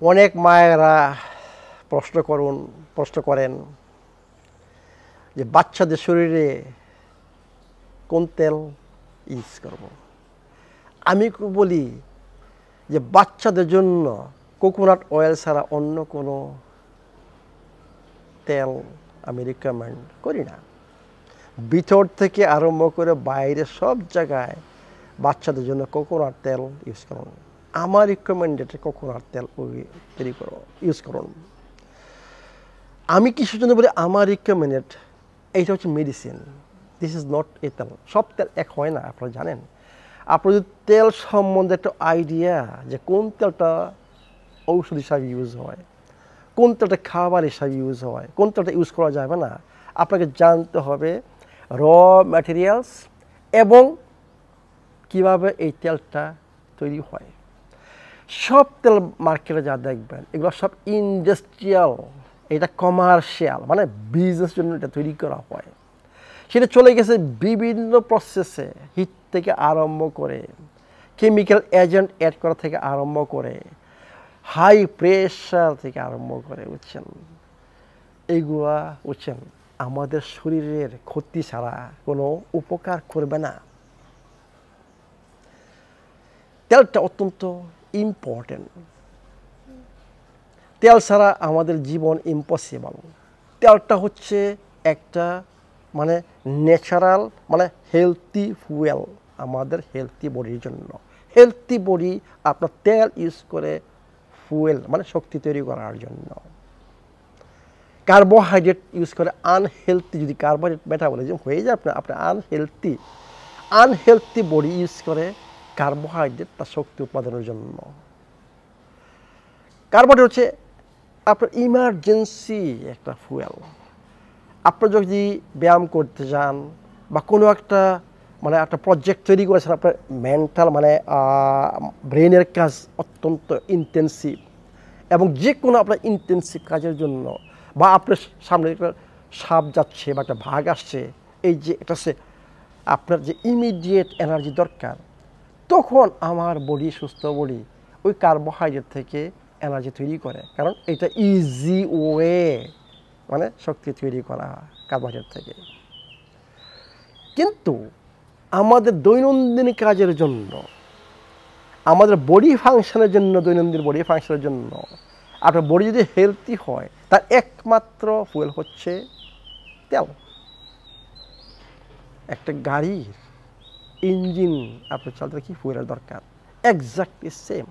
অনেক মায়েরা প্রশ্ন করেন যে বাচ্চাদের শরীরে কোন তেল ইউজ করব। আমি বলি যে বাচ্চাদের জন্য কোকোনাট অয়েল ছাড়া অন্য কোনো তেল আমি রিকমেন্ড করি না। ভিতর থেকে আরম্ভ করে বাইরে সব জায়গায় বাচ্চাদের জন্য কোকোনাট তেল ইউজ করুন। আমার রিকমেন্ডেড কোকোনাট তেল ইউজ করুন। আমি কিসের জন্য বলি আমার রিকমেন্ডেড, এইটা হচ্ছে medicine, this is not a তেল। সব তেল এক হয় না, আপনারা জানেন। আপনার যদি তেল সম্বন্ধে একটা আইডিয়া যে কোন তেলটা ঔষধ হিসাবে ইউজ হয়, কোন তেলটা খাবার হিসাবে ইউজ হয়, কোন তেলটা ইউজ করা যাবে না, আপনাকে জানতে হবে র ম্যাটেরিয়ালস এবং কিভাবে এই তেলটা তৈরি হয়। সব তেল মার্কেটে যা দেখবেন এগুলো সব ইন্ডাস্ট্রিয়াল, এটা কমার্শিয়াল, মানে বিজনেসের জন্য এটা তৈরি করা হয়। সেটা চলে গেছে বিভিন্ন প্রসেসে, হিট থেকে আরম্ভ করে কেমিক্যাল এজেন্ট অ্যাড করা থেকে আরম্ভ করে হাই প্রেশার থেকে আরম্ভ করে, বুঝছেন। এইগুলা বুঝছেন আমাদের শরীরের ক্ষতি ছাড়া কোনো উপকার করবে না। তেলটা অত্যন্ত ইম্পর্টেন্ট। তেল ছাড়া আমাদের জীবন ইম্পসিবল। তেলটা হচ্ছে একটা মানে ন্যাচারাল, মানে হেলথি ফুয়েল আমাদের হেলথি বডির জন্য। হেলথি বডি আপনার তেল ইউজ করে ফুয়েল মানে শক্তি তৈরি করার জন্য। কার্বোহাইড্রেট ইউজ করে আনহেলথি, যদি কার্বোহাইড্রেট মেটাবলিজম হয়ে যায় আপনার আনহেলথি বডি ইউজ করে কার্বোহাইড্রেট তার শক্তি উৎপাদনের জন্য। কার্বোহাইড্রেট হচ্ছে আপনার ইমার্জেন্সি একটা ফুয়েল। আপনার যদি ব্যায়াম করতে যান বা কোনো একটা মানে একটা প্রজেক্ট তৈরি করেছেন, আপনার মেন্টাল মানে ব্রেনের কাজ অত্যন্ত ইন্টেন্সিভ, এবং যে কোনো আপনার ইন্টেন্সিভ কাজের জন্য, বা আপনার সামনে একটা সাপ যাচ্ছে বা একটা ভাগ আসছে, এই যে এটা হচ্ছে আপনার যে ইমিডিয়েট এনার্জি দরকার, তখন আমার বডি, সুস্থ বডি ওই কার্বোহাইড্রেট থেকে এনার্জি তৈরি করে, কারণ এটা ইজি ওয়ে মানে শক্তি তৈরি করা কার্বোহাইড্রেট থেকে। কিন্তু আমাদের দৈনন্দিন কাজের জন্য, আমাদের বডি ফাংশনের জন্য, দৈনন্দিন বডি ফাংশনের জন্য আপনার বডি যদি হেলথি হয় তার একমাত্র ফুয়েল হচ্ছে তেল। একটা গাড়ির ইঞ্জিন আপনার চলতে কি ফুয়েলের দরকার, এক্স্যাক্টলি সেম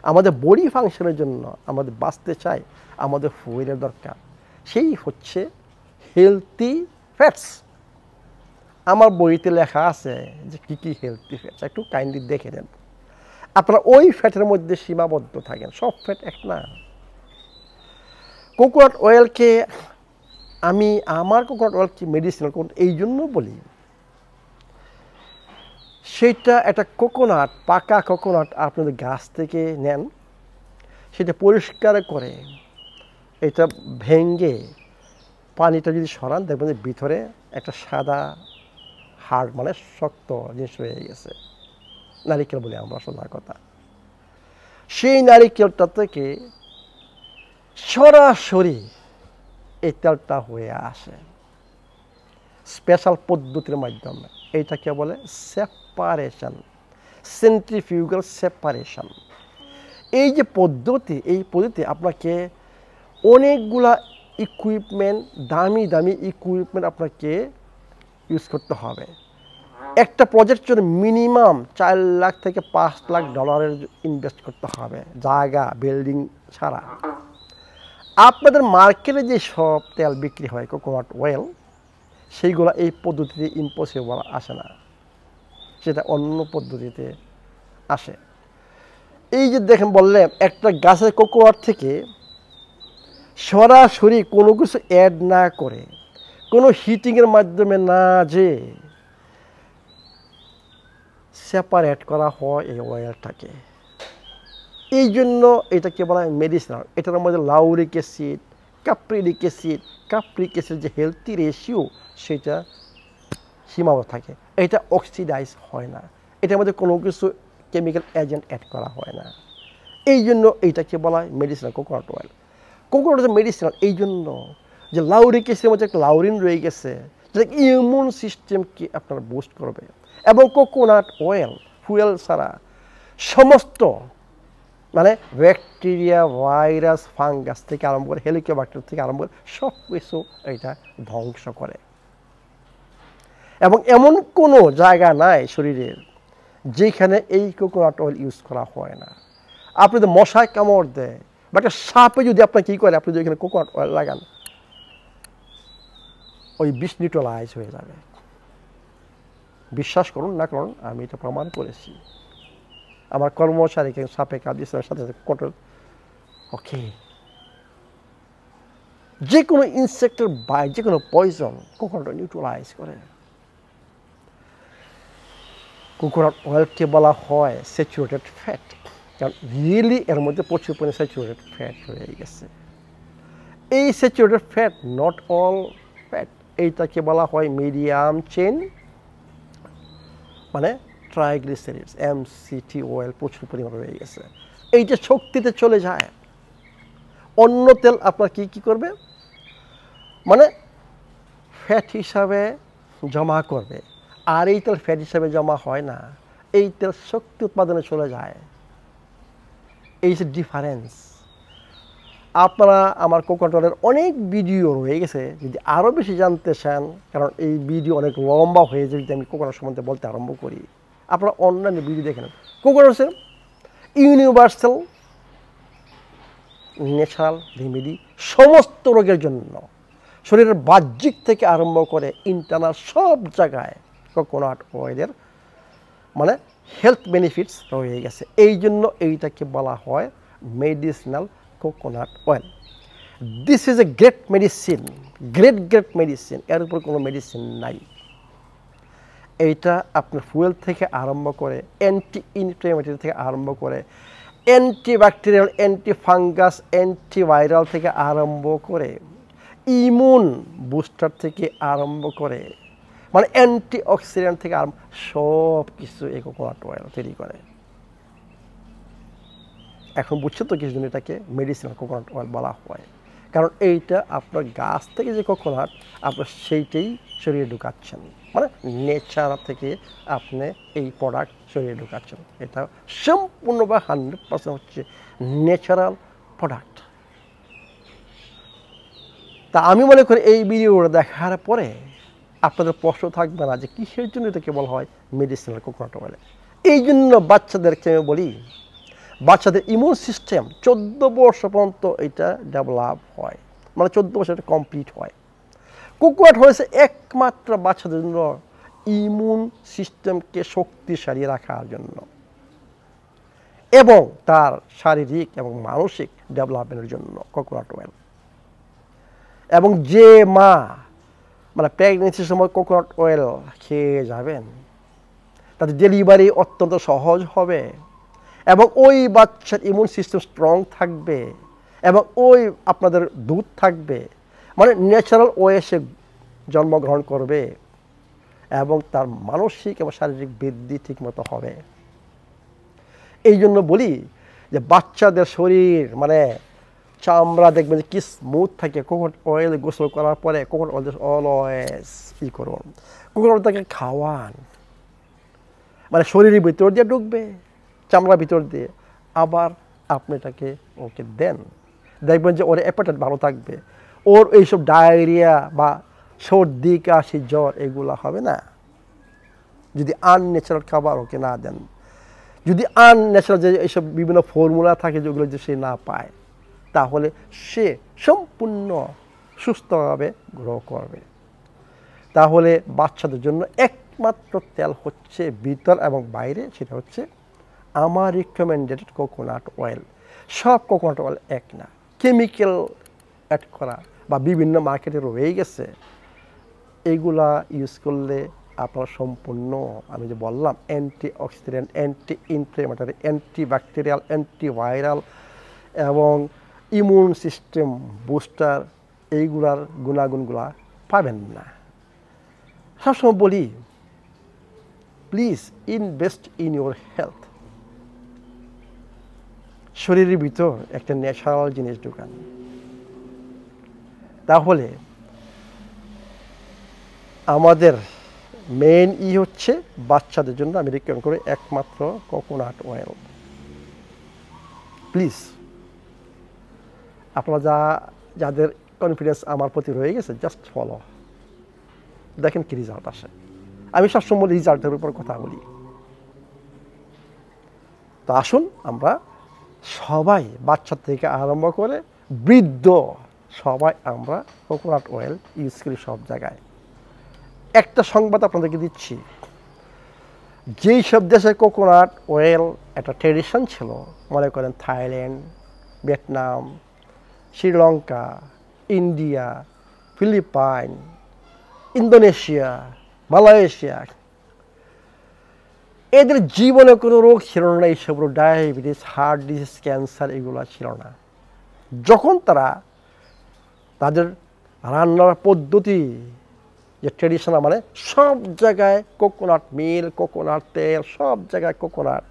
আমাদের বডি ফাংশনের জন্য, আমাদের বাঁচতে চাই, আমাদের ফুয়েলের দরকার। সেই হচ্ছে হেলথি ফ্যাটস। আমার বইতে লেখা আছে যে কী কী হেলথি ফ্যাটস, একটু কাইন্ডলি দেখে নেন। আপনারা ওই ফ্যাটের মধ্যে সীমাবদ্ধ থাকেন, সব ফ্যাট এক না। কোকোনাট অয়েলকে আমার কোকোনাট অয়েলকে মেডিসিনাল এই জন্য বলি, সেটা একটা কোকোনাট, পাকা কোকোনাট আপনাদের গাছ থেকে নেন, সেটা পরিষ্কার করে এটা ভেঙে পানিটা যদি সরান, দেখবেন যে ভিতরে একটা সাদা হাড় মানে শক্ত জিনিস রয়ে গেছে। নারিকেল বলি আমরা সোনার কথা। সেই নারিকেলটা থেকে সরাসরি এই তেলটা হয়ে আসে স্পেশাল পদ্ধতির মাধ্যমে। এইটাকে বলে সেপারেশন, সেন্ট্রিফিউগাল সেপারেশন। এই যে পদ্ধতি, এই পদ্ধতি আপনাকে অনেকগুলা ইকুইপমেন্ট, দামি দামি ইকুইপমেন্ট আপনাকে ইউজ করতে হবে। একটা প্রজেক্টের জন্য মিনিমাম 4 লাখ থেকে 5 লাখ ডলারের ইনভেস্ট করতে হবে, জায়গা বিল্ডিং ছাড়া। আপনাদের মার্কেটে যে সব তেল বিক্রি হয় কোকোনাট অয়েল, সেইগুলো এই পদ্ধতিতে ইম্পসিবল আসে না, সেটা অন্য পদ্ধতিতে আসে। এই যে দেখেন বললেন একটা গাছের কোকোনাট থেকে সরাসরি কোনো কিছু অ্যাড না করে, কোনো হিটিংয়ের মাধ্যমে না যে সেপারেট করা হয় এই অয়েলটাকে। এই জন্য এটাকে বলা হয় মেডিসিনাল। এটার মধ্যে লাউরিক অ্যাসিড, কাপ্রিক অ্যাসিড যে হেলথি রেশিও সেটা সীমাবদ্ধ থাকে। এটা অক্সিডাইজ হয় না, এটার মধ্যে কোনো কিছু কেমিক্যাল এজেন্ট অ্যাড করা হয় না। এই জন্য এইটাকে বলা হয় মেডিসিনাল কোকোনাট অয়েল। কোকোনাট হচ্ছে মেডিসিনাল এই জন্য যে লাউরিক অ্যাসিডের মধ্যে একটা লাউরিন রয়ে গেছে, যেটা ইমিউন সিস্টেমকে আপনার বুস্ট করবে। এবং কোকোনাট অয়েল ফুয়েল ছাড়া সমস্ত মানে ব্যাকটেরিয়া, ভাইরাস, ফাঙ্গাস থেকে আরম্ভ করে হেলিকোব্যাক্টেরিয়া থেকে আরম্ভ করে সব কিছু এটা ধ্বংস করে। এবং এমন কোনো জায়গা নাই শরীরের যেখানে এই কোকোনাট অয়েল ইউজ করা হয় না। আপনি যদি মশায় কামড় দেয় বা একটা সাপে যদি আপনার কী করে, আপনি যদি এখানে কোকোনাট অয়েল লাগান, ওই বিষ নিউট্রালাইজ হয়ে যাবে। বিশ্বাস করুন না করুন, আমি এটা প্রমাণ করেছি। আমার কর্মচারীকে সাপে কামড়েছে সাথে সাথে কোকোনাট, ওকে, যে কোনো ইনসেক্টের বাইট, যে কোনো পয়জন কোকোনাট নিউট্রালাইজ করে। কোকোনাট অয়েলকে বলা হয় স্যাচুরেটেড ফ্যাট, কারণ রিয়েলি এর মধ্যে প্রচুর পরিমাণে স্যাচুরেটেড ফ্যাট হয়ে গেছে। এই saturated fat not all fat, এইটাকে বলা হয় মিডিয়াম চেইন মানে ট্রাইগ্লিসারিডস, MCT অয়েল প্রচুর পরিমাণে রয়ে গেছে। এইটা শক্তিতে চলে যায়। অন্য তেল আপনার কি করবে, মানে ফ্যাট হিসাবে জমা করবে, আর এই তেল ফ্যাট হিসাবে জমা হয় না, এই তেল শক্তি উৎপাদনে চলে যায়। এই যে ডিফারেন্স। আপনারা আমার কোকোনাট অয়েলের অনেক ভিডিও রয়ে গেছে, যদি আরও বেশি জানতে চান, কারণ এই ভিডিও অনেক লম্বা হয়ে যায় যদি আমি কোকোনাট সম্বন্ধে বলতে আরম্ভ করি, আপনারা অনলাইনে ভিডিও দেখে নেন। কোকোনাট হচ্ছে ইউনিভার্সাল ন্যাচারাল রেমেডি সমস্ত রোগের জন্য, শরীরের বাহ্যিক থেকে আরম্ভ করে ইন্টারনাল সব জায়গায় কোকোনাট অয়েলের মানে হেলথ বেনিফিটস রয়ে গেছে। এই জন্য এইটাকে বলা হয় medicinal coconut oil. This is a great medicine, great medicine, এর উপর কোনো মেডিসিন নাই। এইটা আপনার ফুয়েল থেকে আরম্ভ করে, অ্যান্টি ইনফ্লেমেটরি থেকে আরম্ভ করে, অ্যান্টিব্যাকটেরিয়াল, অ্যান্টি ফাঙ্গাস, অ্যান্টিভাইরাল থেকে আরম্ভ করে, ইমিউন বুস্টার থেকে আরম্ভ করে, মানে অ্যান্টি অক্সিডেন্ট থেকে আরম্ভ সব কিছু এই কোকোনাট অয়েল তৈরি করে। এখন বুঝছো তো কিছু জন্য এটাকে মেডিসিনাল কোকোনাট অয়েল বলা হয়, কারণ এইটা আপনার গাছ থেকে যে কোকোনাট আপনার সেইটাই শরীরে ঢুকাচ্ছেন, মানে নেচার থেকে আপনি এই প্রোডাক্ট শরীরে ঢুকাচ্ছেন। এটা সম্পূর্ণ বা 100% হচ্ছে ন্যাচারাল প্রোডাক্ট। তা আমি মনে করি এই ভিডিওটা দেখার পরে আপনাদের প্রশ্ন থাকবে না যে কিসের জন্য এটাকে বলা হয় মেডিসিনাল কোকোনাট অয়েল। এই জন্য বাচ্চাদেরকে আমি বলি, বাচ্চাদের ইমিউন সিস্টেম 14 বর্ষ পর্যন্ত এটা ডেভেলপ হয়, মানে 14 বছর এটা কমপ্লিট হয়। কোকোনাট হয়েছে একমাত্র বাচ্চাদের জন্য ইমিউন সিস্টেমকে শক্তিশালী রাখার জন্য এবং তার শারীরিক এবং মানসিক ডেভেলপমেন্টের জন্য কোকোনাট অয়েল। এবং যে মা মানে প্রেগনেন্সির সময় কোকোনাট অয়েল খেয়ে যাবেন, তাদের ডেলিভারি অত্যন্ত সহজ হবে এবং ওই বাচ্চার ইমিউন সিস্টেম স্ট্রং থাকবে এবং ওই আপনাদের দুধ থাকবে, মানে ন্যাচারাল ওয়ে সে জন্মগ্রহণ করবে এবং তার মানসিক এবং শারীরিক বৃদ্ধি ঠিকমতো হবে। এই জন্য বলি যে বাচ্চাদের শরীর মানে চামড়া দেখবেন যে কি স্মুথ থাকে, কোকোনাট অয়েল গোসল করার পরে কোকোনাট অয়েল অলওয়েজ ই করুন, কোকোনাট তাকে খাওয়ান, মানে শরীরের ভিতর দিয়ে ঢুকবে, চামড়ার ভিতর দিয়ে, আবার আপনি এটাকে ওকে দেন, দেখবেন যে ওর অ্যাপেটাইট ভালো থাকবে, ওর এইসব ডায়রিয়া বা সর্দি কাশি জ্বর এগুলো হবে না যদি আনন্যাচারাল খাবার ওকে না দেন, যদি আনন্যাচারাল যে এইসব বিভিন্ন ফর্মুলা থাকে যেগুলো যে সে না পায়, তাহলে সে সম্পূর্ণ সুস্থভাবে গ্রো করবে। তাহলে বাচ্চাদের জন্য একমাত্র তেল হচ্ছে ভিতর এবং বাইরে, সেটা হচ্ছে আমার রিকমেন্ডেড কোকোনাট অয়েল। সব কোকোনাট অয়েল এক না, কেমিক্যাল অ্যাড করা বা বিভিন্ন মার্কেটে রয়ে গেছে, এইগুলা ইউজ করলে আপনার সম্পূর্ণ আমি যে বললাম anti oxidant, anti inflammatory, antibacterial, antiviral এবং ইমিউন সিস্টেম বুস্টার এইগুলার গুণাগুণগুলা পাবেন না। সবসময় বলি please invest in your health. শরীরের ভিতর একটা ন্যাচারাল জিনিস ঢুকান। তাহলে আমাদের মেইন হচ্ছে বাচ্চাদের জন্য আমি রিকমেন্ড করি একমাত্র কোকোনাট অয়েল। প্লিজ আপনারা যাদের কনফিডেন্স আমার প্রতি রয়ে গেছে জাস্ট ফলো, দেখেন কি রেজাল্ট আসে। আমি সবসময় রেজাল্টের উপর কথা বলি। তো আসুন আমরা সবাই, বাচ্চা থেকে আরম্ভ করে বৃদ্ধ সবাই আমরা কোকোনাট অয়েল ইউজ করি সব জায়গায়। একটা সংবাদ আপনাদেরকে দিচ্ছি, যেই সব দেশে কোকোনাট অয়েল একটা ট্রেডিশন ছিল, মনে করেন Thailand, Vietnam, Sri Lanka, India, Philippines, Indonesia, Malaysia, এদের জীবনে কোনো রোগ ছিল না, এইসব রোগ ডায়াবেটিস, হার্ট ডিজিজ, ক্যান্সার এগুলো ছিল না। যখন তারা তাদের রান্নার পদ্ধতি যে ট্রেডিশনাল, মানে সব জায়গায় কোকোনাট মিল, কোকোনাট তেল, সব জায়গায় কোকোনাট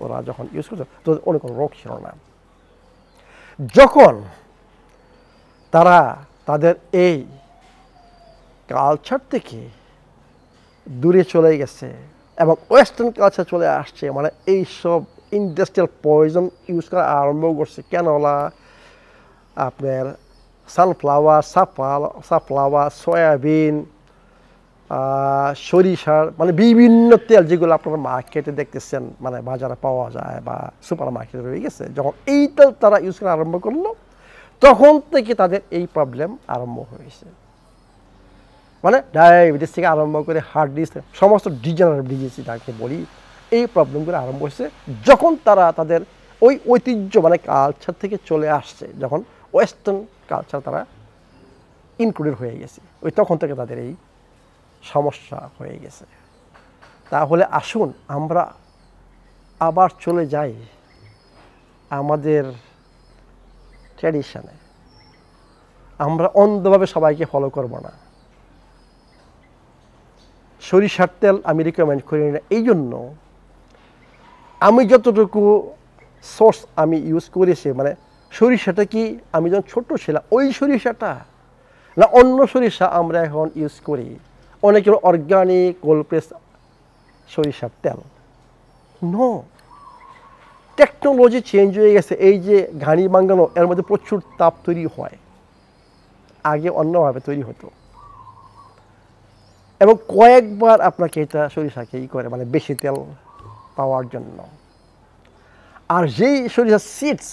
ওরা যখন ইউজ করছে, তো অনেক কোনো রোগ ছিল না। যখন তারা তাদের এই কালচার থেকে দূরে চলে গেছে এবং ওয়েস্টার্ন কালচার চলে আসছে, মানে এইসব ইন্ডাস্ট্রিয়াল পয়জন ইউজ করা আরম্ভ করছে, ক্যানোলা, আপনার সানফ্লাওয়ার, সয়াবিন, সরিষার, মানে বিভিন্ন তেল যেগুলো আপনারা মার্কেটে দেখতেছেন, মানে বাজারে পাওয়া যায় বা সুপার মার্কেটে রয়ে গেছে, যখন এই তেল তারা ইউজ করা আরম্ভ করলো, তখন থেকে তাদের এই প্রবলেম আরম্ভ হয়েছে। মানে ডায়াবেটিস থেকে আরম্ভ করে হার্ট ডিজিজ, সমস্ত ডিজেনারেটিভ ডিজিজ যাকে বলি, এই প্রবলেমগুলো আরম্ভ হয়েছে যখন তারা তাদের ওই ঐতিহ্য মানে কালচার থেকে চলে আসছে, যখন ওয়েস্টার্ন কালচার তারা ইনক্লুডেড হয়ে গেছে, ওই তখন থেকে তাদের এই সমস্যা হয়ে গেছে। তাহলে আসুন আমরা আবার চলে যাই আমাদের ট্র্যাডিশনে। আমরা অন্ধভাবে সবাইকে ফলো করব না। সরিষার তেল আমি রিকমেন্ড করি না, এই জন্য আমি যতটুকু সোর্স আমি ইউজ করেছি, মানে সরিষাটা কি আমি যখন ছোট ছিলাম ওই সরিষাটা না অন্য সরিষা আমরা এখন ইউজ করি, অনেকে অর্গানিক কোল্ড প্রেস সরিষার তেল। নো, টেকনোলজি চেঞ্জ হয়ে গেছে। এই যে ঘানি বাঙ্গানো, এর মধ্যে প্রচুর তাপ তৈরি হয়, আগে অন্যভাবে তৈরি হতো, এবং কয়েকবার আপনাকে এটা সরিষাকে করে মানে বেশি তেল পাওয়ার জন্য। আর যেই সরিষার সিডস,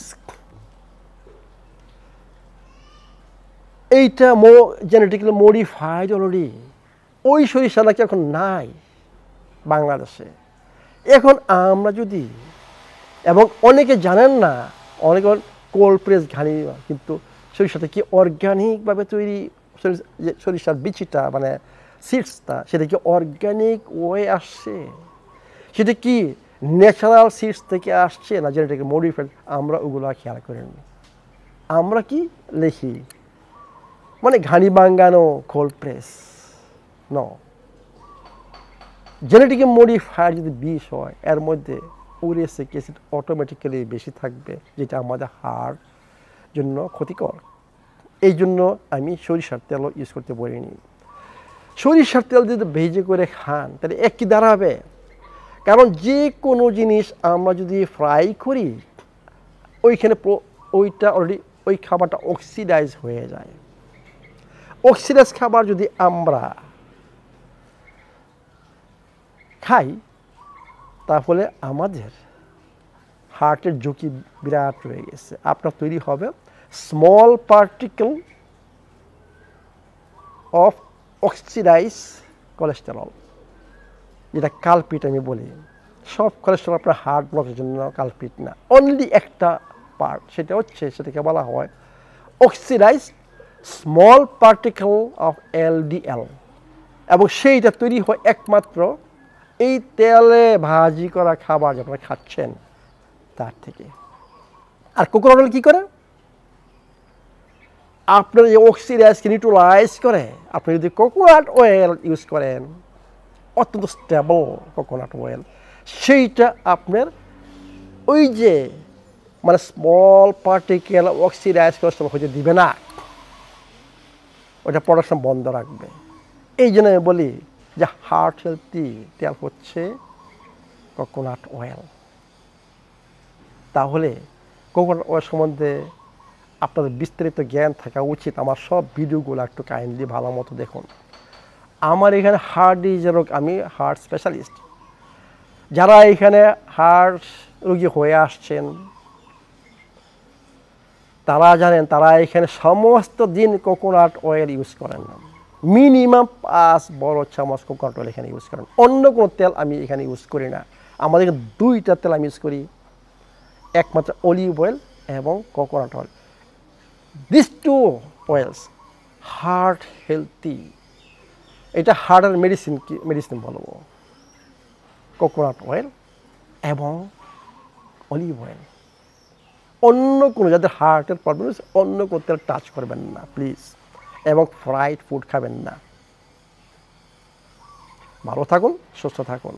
এইটা জেনেটিক্যালি মডিফাইড অলরেডি, ওই সরিষা নাকি এখন নাই বাংলাদেশে। এখন আমরা যদি, এবং অনেকে জানেন না, অনেকে কোল্ড প্রেস ঘানি, কিন্তু সরিষাটা কি অর্গানিকভাবে তৈরি, সরিষার বিচিটা মানে সিডসটা সেটা কি অর্গানিক ওয়ে আসছে, সেটা কি ন্যাচারাল সিডস থেকে আসছে না জেনেটিক্যালি মডিফাইড, আমরা ওগুলো খেয়াল করিনি। আমরা কি লিখি মানে ঘানি বাঙ্গানো কোল্ড প্রেস, ন জেনেটিক্যালি মডিফাইড যদি বিষ হয়, এর মধ্যে ইউরিক অ্যাসিড অটোমেটিক্যালি বেশি থাকবে, যেটা আমাদের হার্ট জন্য ক্ষতিকর। এই জন্য আমি সরিষার তেলও ইউজ করতে বলিনি। সরিষার তেল যদি ভেজে করে খান তাহলে একই দাঁড়াবে, কারণ যে কোনো জিনিস আমরা যদি ফ্রাই করি ওইখানে ওইটা অলরেডি ওই খাবারটা অক্সিডাইজ হয়ে যায়। অক্সিডাইজ খাবার যদি আমরা খাই তাহলে আমাদের হার্টের ঝুঁকি বিরাট রয়ে গেছে। আপনার তৈরি হবে small particle of oxidise cholesterol, যেটা কালপিট আমি বলি। সব কোলেস্টেরল আপনার হার্ট ব্লকের জন্য কালপিট না, অনলি একটা পার্ট, সেটা হচ্ছে সেটাকে বলা হয় oxidise small particle of LDL, এবং সেইটা তৈরি হয় একমাত্র এই তেলে ভাজি করা খাবার যে আপনারা খাচ্ছেন তার থেকে। আর কোকোনাট অয়েল কী করে? আপনার যে অক্সিডাইজকে নিউট্রালাইজ করে। আপনি যদি কোকোনাট অয়েল ইউজ করেন, অত্যন্ত স্টেবল কোকোনাট অয়েল, সেইটা আপনার ওই যে মানে স্মল পার্টিকেল অক্সিডাইজ করে হতে দিবে না, ওটা প্রোডাকশন বন্ধ রাখবে। এই জন্য আমি বলি যে হার্ট হেলথি তেল হচ্ছে কোকোনাট অয়েল। তাহলে কোকোনাট অয়েল সম্বন্ধে আপনাদের বিস্তারিত জ্ঞান থাকা উচিত। আমার সব ভিডিওগুলো একটু কাইন্ডলি ভালো মতো দেখুন। আমার এখানে হার্ট ডিজিজের রোগ, আমি হার্ট স্পেশালিস্ট। যারা এখানে হার্ট রোগী হয়ে আসছেন তারা জানেন, তারা এখানে সমস্ত দিন কোকোনাট অয়েল ইউজ করেন না, মিনিমাম 5 বড় চামচ কোকোনাট অয়েল এখানে ইউজ করেন। অন্য কোনো তেল আমি এখানে ইউজ করি না। আমাদের এখানে 2টা তেল আমি ইউজ করি, একমাত্র অলিভ অয়েল এবং coconut oil. This 2 oils heart healthy. এটা হার্টের মেডিসিন বলবো, কোকোনাট অয়েল এবং অলিভ অয়েল। অন্য কোনো, যাদের হার্টের প্রবলেম আছে অন্য কোনো তেল টাচ করবেন না প্লিজ, এবং ফ্রাইড ফুড খাবেন না। ভালো থাকুন, সুস্থ থাকুন।